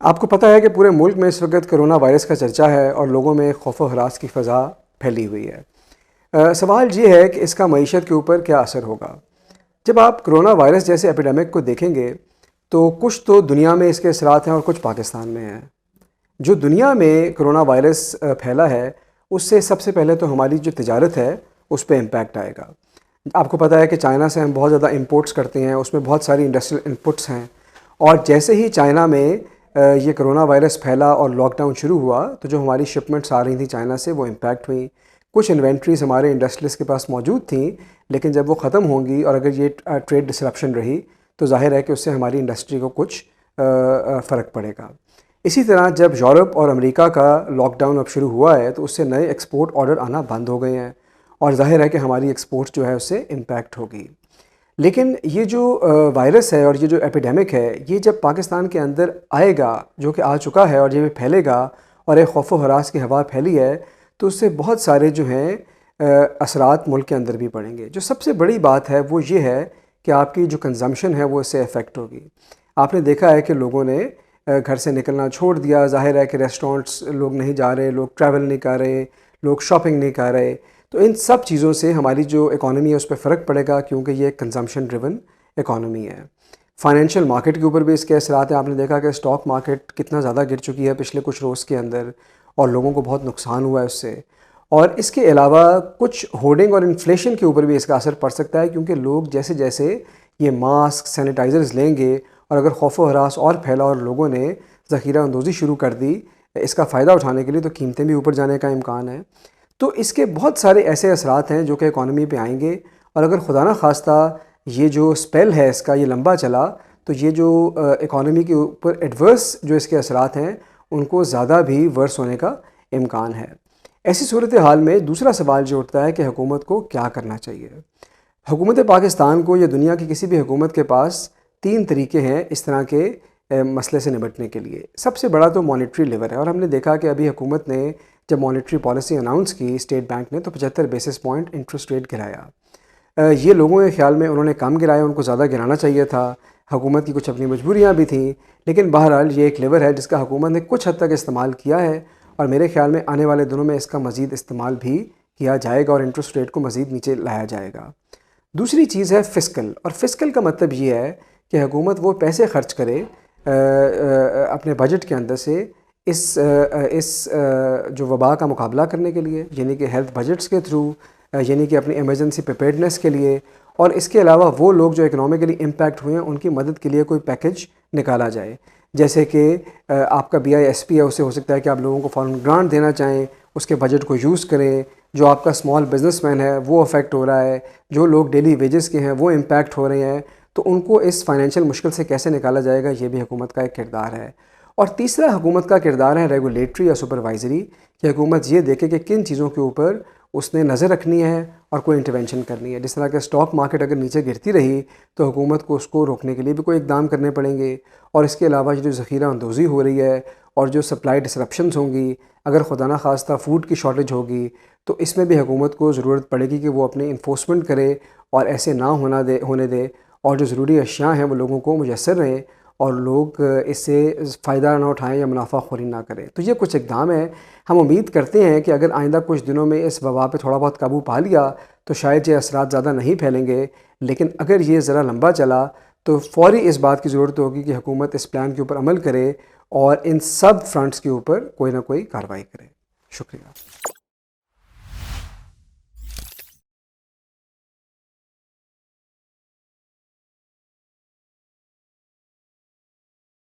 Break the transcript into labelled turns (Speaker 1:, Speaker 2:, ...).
Speaker 1: آپ کو پتہ ہے کہ پورے ملک میں اس وقت کرونا وائرس کا چرچہ ہے اور لوگوں میں خوف و ہراس کی فضا پھیلی ہوئی ہے۔ سوال یہ ہے کہ اس کا معیشت کے اوپر کیا اثر ہوگا۔ جب آپ کرونا وائرس جیسے ایپیڈیمک کو دیکھیں گے تو کچھ تو دنیا میں اس کے اثرات ہیں اور کچھ پاکستان میں ہیں۔ جو دنیا میں کرونا وائرس پھیلا ہے اس سے سب سے پہلے تو ہماری جو تجارت ہے اس پہ امپیکٹ آئے گا۔ آپ کو پتہ ہے کہ چائنا سے ہم بہت زیادہ امپورٹس کرتے ہیں، اس میں بہت ساری انڈسٹریل انپٹس ہیں، اور جیسے ہی چائنا میں یہ کرونا وائرس پھیلا اور لاک ڈاؤن شروع ہوا تو جو ہماری شپمنٹس آ رہی تھیں چائنا سے وہ امپیکٹ ہوئیں۔ کچھ انوینٹریز ہمارے انڈسٹریز کے پاس موجود تھیں، لیکن جب وہ ختم ہوں گی اور اگر یہ ٹریڈ ڈسرپشن رہی تو ظاہر ہے کہ اس سے ہماری انڈسٹری کو کچھ فرق پڑے گا۔ اسی طرح جب یورپ اور امریکہ کا لاک ڈاؤن اب شروع ہوا ہے تو اس سے نئے ایکسپورٹ آرڈر آنا بند ہو گئے ہیں اور ظاہر ہے کہ ہماری ایکسپورٹ جو ہے اس سے امپیکٹ ہوگی۔ لیکن یہ جو وائرس ہے اور یہ جو ایپیڈیمک ہے یہ جب پاکستان کے اندر آئے گا، جو کہ آ چکا ہے اور یہ پھیلے گا اور ایک خوف و ہراس کی ہوا پھیلی ہے، تو اس سے بہت سارے جو ہیں اثرات ملک کے اندر بھی پڑیں گے۔ جو سب سے بڑی بات ہے وہ یہ ہے کہ آپ کی جو کنزمپشن ہے وہ اس سے افیکٹ ہوگی۔ آپ نے دیکھا ہے کہ لوگوں نے گھر سے نکلنا چھوڑ دیا، ظاہر ہے کہ ریسٹورنٹس لوگ نہیں جا رہے، لوگ ٹریول نہیں کر رہے، لوگ شاپنگ نہیں کر رہے، تو ان سب چیزوں سے ہماری جو اکانومی ہے اس پہ فرق پڑے گا، کیونکہ یہ ایک کنزمپشن ڈریون اکانومی ہے۔ فائنینشیل مارکیٹ کے اوپر بھی اس کے اثرات ہیں۔ آپ نے دیکھا کہ اسٹاک مارکیٹ کتنا زیادہ گر چکی ہے پچھلے کچھ روز کے اندر، اور لوگوں کو بہت نقصان ہوا ہے اس سے۔ اور اس کے علاوہ کچھ ہورڈنگ اور انفلیشن کے اوپر بھی اس کا اثر پڑ سکتا ہے، کیونکہ لوگ جیسے جیسے یہ ماسک سینیٹائزرز لیں گے اور اگر خوف و ہراس اور پھیلا اور لوگوں نے ذخیرہ اندوزی شروع کر دی اس کا فائدہ اٹھانے کے لیے، تو قیمتیں بھی اوپر جانے کا امکان ہے۔ تو اس کے بہت سارے ایسے اثرات ہیں جو کہ اکانومی پہ آئیں گے، اور اگر خدا نہ خواستہ یہ جو اسپیل ہے اس کا یہ لمبا چلا تو یہ جو اکانومی کے اوپر ایڈورس جو اس کے اثرات ہیں ان کو زیادہ بھی ورس ہونے کا امکان ہے۔ ایسی صورتحال میں دوسرا سوال جو اٹھتا ہے کہ حکومت کو کیا کرنا چاہیے۔ حکومت پاکستان کو یا دنیا کی کسی بھی حکومت کے پاس 3 طریقے ہیں اس طرح کے مسئلے سے نمٹنے کے لیے۔ سب سے بڑا تو مانیٹری لیور ہے، اور ہم نے دیکھا کہ ابھی حکومت نے جب مانیٹری پالیسی اناؤنس کی اسٹیٹ بینک نے تو 75 بیسس پوائنٹ انٹرسٹ ریٹ گرایا۔ یہ لوگوں کے خیال میں انہوں نے کم گرایا، ان کو زیادہ گرانا چاہیے تھا۔ حکومت کی کچھ اپنی مجبوریاں بھی تھیں، لیکن بہرحال یہ ایک لیور ہے جس کا حکومت نے کچھ حد تک استعمال کیا ہے، اور میرے خیال میں آنے والے دنوں میں اس کا مزید استعمال بھی کیا جائے گا اور انٹرسٹ ریٹ کو مزید نیچے لایا جائے گا۔ دوسری چیز ہے فسکل، اور فسکل کا مطلب یہ ہے کہ حکومت وہ پیسے خرچ کرے اپنے بجٹ کے اندر سے اس جو وبا کا مقابلہ کرنے کے لیے، یعنی کہ ہیلتھ بجٹس کے تھرو، یعنی کہ اپنی ایمرجنسی پریپیئرڈنس کے لیے، اور اس کے علاوہ وہ لوگ جو اکنامکلی امپیکٹ ہوئے ہیں ان کی مدد کے لیے کوئی پیکج نکالا جائے، جیسے کہ آپ کا BISP ہے، اسے ہو سکتا ہے کہ آپ لوگوں کو فوراً گرانٹ دینا چاہیں، اس کے بجٹ کو یوز کریں۔ جو آپ کا اسمال بزنس مین ہے وہ افیکٹ ہو رہا ہے، جو لوگ ڈیلی ویجز کے ہیں وہ امپیکٹ ہو رہے ہیں، تو ان کو اس فائنینشیل مشکل سے کیسے نکالا جائے گا، یہ بھی حکومت کا ایک کردار ہے۔ اور تیسرا حکومت کا کردار ہے ریگولیٹری یا سپروائزری، کہ حکومت یہ دیکھے کہ کن چیزوں کے اوپر اس نے نظر رکھنی ہے اور کوئی انٹرونشن کرنی ہے۔ جس طرح کہ اسٹاک مارکیٹ اگر نیچے گرتی رہی تو حکومت کو اس کو روکنے کے لیے بھی کوئی اقدام کرنے پڑیں گے، اور اس کے علاوہ جو ذخیرہ اندوزی ہو رہی ہے اور جو سپلائی ڈسرپشنز ہوں گی، اگر خدا نہ خواستہ فوڈ کی شارٹیج ہوگی تو اس میں بھی حکومت کو ضرورت پڑے گی کہ وہ اپنے انفورسمنٹ کرے اور ایسے نہ ہونے دے، اور جو ضروری اشیاء ہیں وہ لوگوں کو میسر رہیں اور لوگ اس سے فائدہ نہ اٹھائیں یا منافع خوری نہ کریں۔ تو یہ کچھ اقدام ہیں۔ ہم امید کرتے ہیں کہ اگر آئندہ کچھ دنوں میں اس وبا پہ تھوڑا بہت قابو پا لیا تو شاید یہ اثرات زیادہ نہیں پھیلیں گے، لیکن اگر یہ ذرا لمبا چلا تو فوری اس بات کی ضرورت ہوگی کہ حکومت اس پلان کے اوپر عمل کرے اور ان سب فرنٹس کے اوپر کوئی نہ کوئی کارروائی کرے۔ شکریہ۔